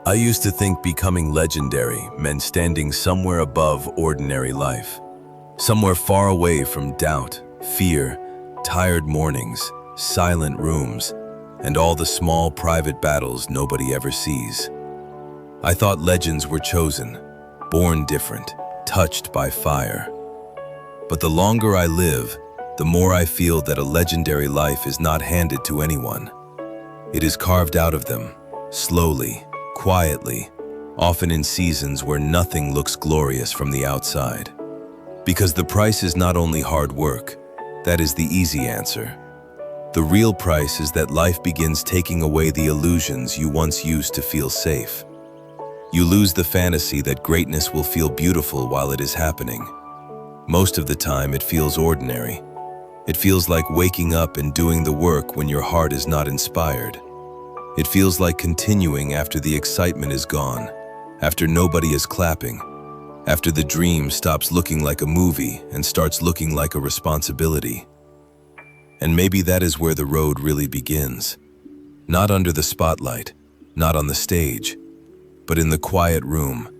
I used to think becoming legendary meant standing somewhere above ordinary life, somewhere far away from doubt, fear, tired mornings, silent rooms, and all the small private battles nobody ever sees. I thought legends were chosen, born different, touched by fire. But the longer I live, the more I feel that a legendary life is not handed to anyone. It is carved out of them, slowly, quietly, often in seasons where nothing looks glorious from the outside. Because the price is not only hard work, that is the easy answer. The real price is that life begins taking away the illusions you once used to feel safe. You lose the fantasy that greatness will feel beautiful while it is happening. Most of the time it feels ordinary. It feels like waking up and doing the work when your heart is not inspired. It feels like continuing after the excitement is gone, after nobody is clapping, after the dream stops looking like a movie and starts looking like a responsibility. And maybe that is where the road really begins. Not under the spotlight, not on the stage, but in the quiet room,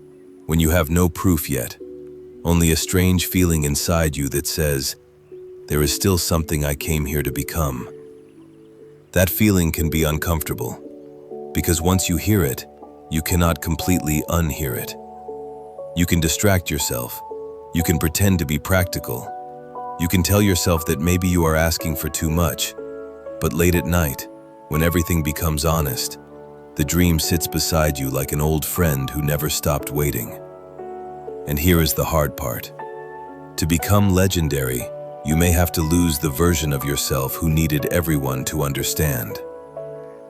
when you have no proof yet, only a strange feeling inside you that says, there is still something I came here to become. That feeling can be uncomfortable, because once you hear it, you cannot completely unhear it. You can distract yourself. You can pretend to be practical. You can tell yourself that maybe you are asking for too much. But late at night, when everything becomes honest, the dream sits beside you like an old friend who never stopped waiting. And here is the hard part. To become legendary, you may have to lose the version of yourself who needed everyone to understand.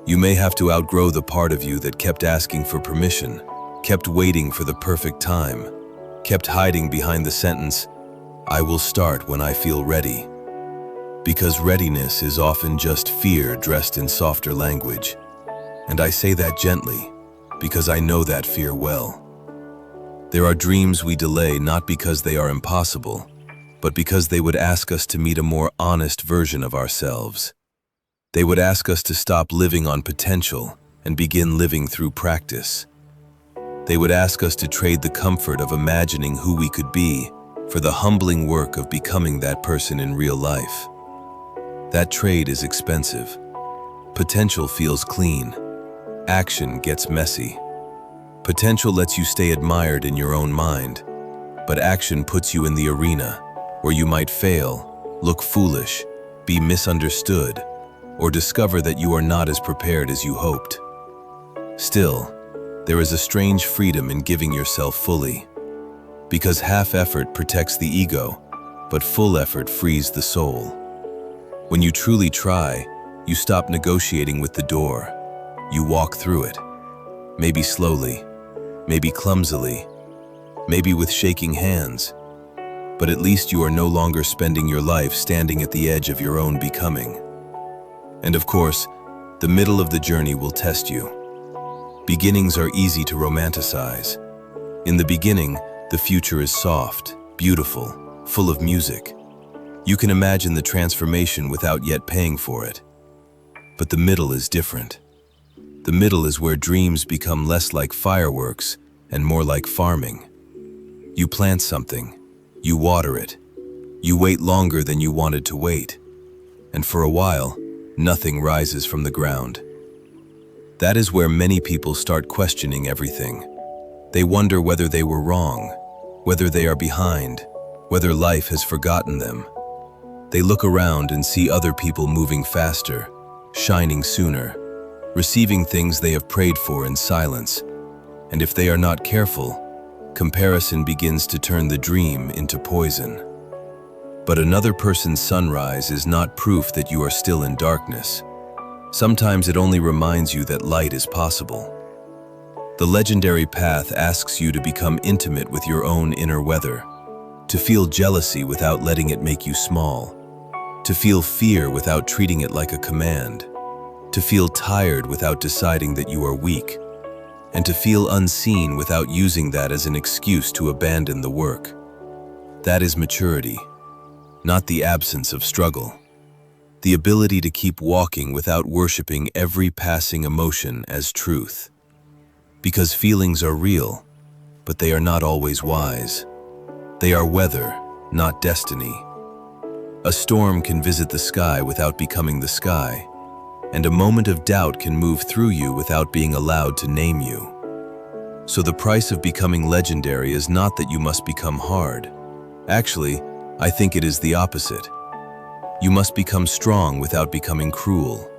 You may have to outgrow the part of you that kept asking for permission, kept waiting for the perfect time, kept hiding behind the sentence, I will start when I feel ready. Because readiness is often just fear dressed in softer language. And I say that gently, because I know that fear well. There are dreams we delay not because they are impossible, but because they would ask us to meet a more honest version of ourselves. They would ask us to stop living on potential and begin living through practice. They would ask us to trade the comfort of imagining who we could be for the humbling work of becoming that person in real life. That trade is expensive. Potential feels clean. Action gets messy. Potential lets you stay admired in your own mind, but action puts you in the arena where you might fail, look foolish, be misunderstood, or discover that you are not as prepared as you hoped. Still, there is a strange freedom in giving yourself fully, because half effort protects the ego, but full effort frees the soul. When you truly try, you stop negotiating with the door. You walk through it, maybe slowly, maybe clumsily, maybe with shaking hands, but at least you are no longer spending your life standing at the edge of your own becoming. And of course, the middle of the journey will test you. Beginnings are easy to romanticize. In the beginning, the future is soft, beautiful, full of music. You can imagine the transformation without yet paying for it. But the middle is different. The middle is where dreams become less like fireworks and more like farming. You plant something, you water it, you wait longer than you wanted to wait, and for a while, nothing rises from the ground. That is where many people start questioning everything. They wonder whether they were wrong, whether they are behind, whether life has forgotten them. They look around and see other people moving faster, shining sooner, receiving things they have prayed for in silence. And if they are not careful, comparison begins to turn the dream into poison. But another person's sunrise is not proof that you are still in darkness. Sometimes it only reminds you that light is possible. The legendary path asks you to become intimate with your own inner weather, to feel jealousy without letting it make you small, to feel fear without treating it like a command, to feel tired without deciding that you are weak, and to feel unseen without using that as an excuse to abandon the work. That is maturity, not the absence of struggle. The ability to keep walking without worshiping every passing emotion as truth. Because feelings are real, but they are not always wise. They are weather, not destiny. A storm can visit the sky without becoming the sky, and a moment of doubt can move through you without being allowed to name you. So the price of becoming legendary is not that you must become hard. Actually, I think it is the opposite. You must become strong without becoming cruel.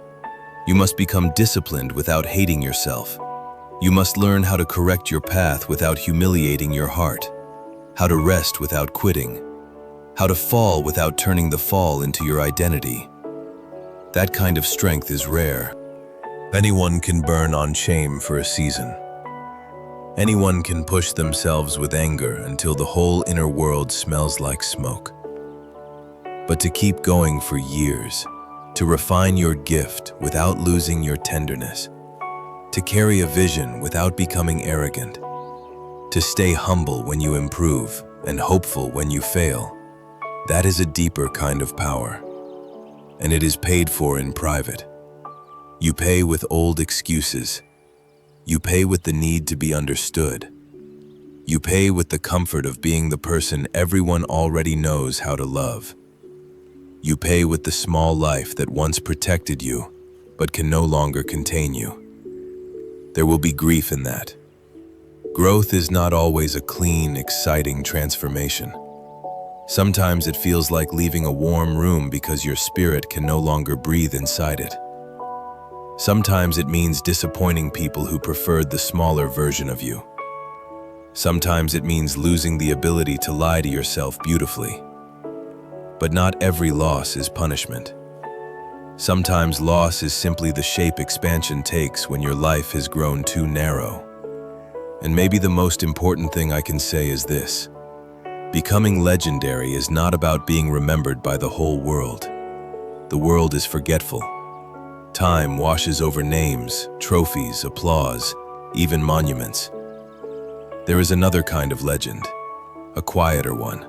You must become disciplined without hating yourself. You must learn how to correct your path without humiliating your heart, how to rest without quitting, how to fall without turning the fall into your identity. That kind of strength is rare. Anyone can burn on shame for a season. Anyone can push themselves with anger until the whole inner world smells like smoke. But to keep going for years, to refine your gift without losing your tenderness, to carry a vision without becoming arrogant, to stay humble when you improve and hopeful when you fail, that is a deeper kind of power. And it is paid for in private. You pay with old excuses. You pay with the need to be understood. You pay with the comfort of being the person everyone already knows how to love. You pay with the small life that once protected you, but can no longer contain you. There will be grief in that. Growth is not always a clean, exciting transformation. Sometimes it feels like leaving a warm room because your spirit can no longer breathe inside it. Sometimes it means disappointing people who preferred the smaller version of you. Sometimes it means losing the ability to lie to yourself beautifully. But not every loss is punishment. Sometimes loss is simply the shape expansion takes when your life has grown too narrow. And maybe the most important thing I can say is this: becoming legendary is not about being remembered by the whole world. The world is forgetful. Time washes over names, trophies, applause, even monuments. There is another kind of legend, a quieter one.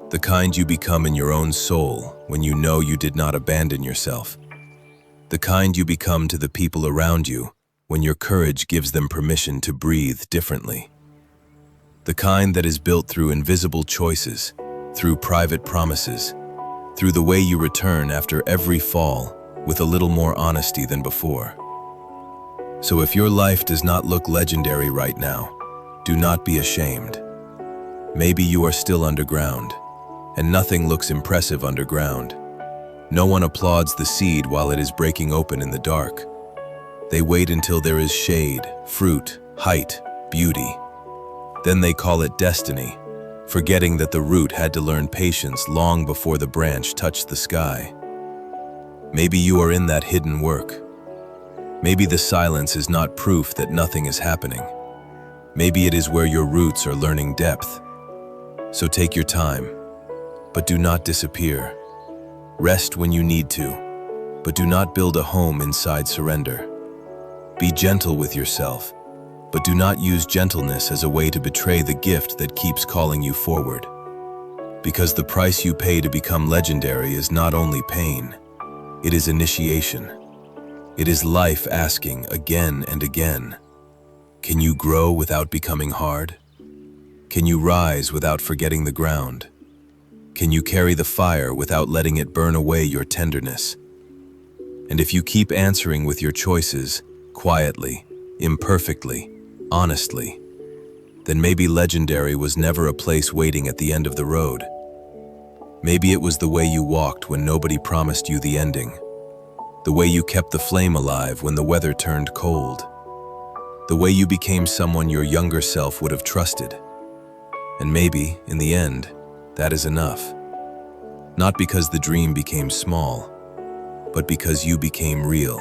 The kind you become in your own soul when you know you did not abandon yourself. The kind you become to the people around you when your courage gives them permission to breathe differently. The kind that is built through invisible choices, through private promises, through the way you return after every fall with a little more honesty than before. So if your life does not look legendary right now, do not be ashamed. Maybe you are still underground, and nothing looks impressive underground. No one applauds the seed while it is breaking open in the dark. They wait until there is shade, fruit, height, beauty. Then they call it destiny, forgetting that the root had to learn patience long before the branch touched the sky. Maybe you are in that hidden work. Maybe the silence is not proof that nothing is happening. Maybe it is where your roots are learning depth. So take your time, but do not disappear. Rest when you need to, but do not build a home inside surrender. Be gentle with yourself, but do not use gentleness as a way to betray the gift that keeps calling you forward. Because the price you pay to become legendary is not only pain, it is initiation. It is life asking again and again, can you grow without becoming hard? Can you rise without forgetting the ground? Can you carry the fire without letting it burn away your tenderness? And if you keep answering with your choices, quietly, imperfectly, honestly, then maybe legendary was never a place waiting at the end of the road. Maybe it was the way you walked when nobody promised you the ending. The way you kept the flame alive when the weather turned cold. The way you became someone your younger self would have trusted. And maybe, in the end, that is enough. Not because the dream became small, but because you became real.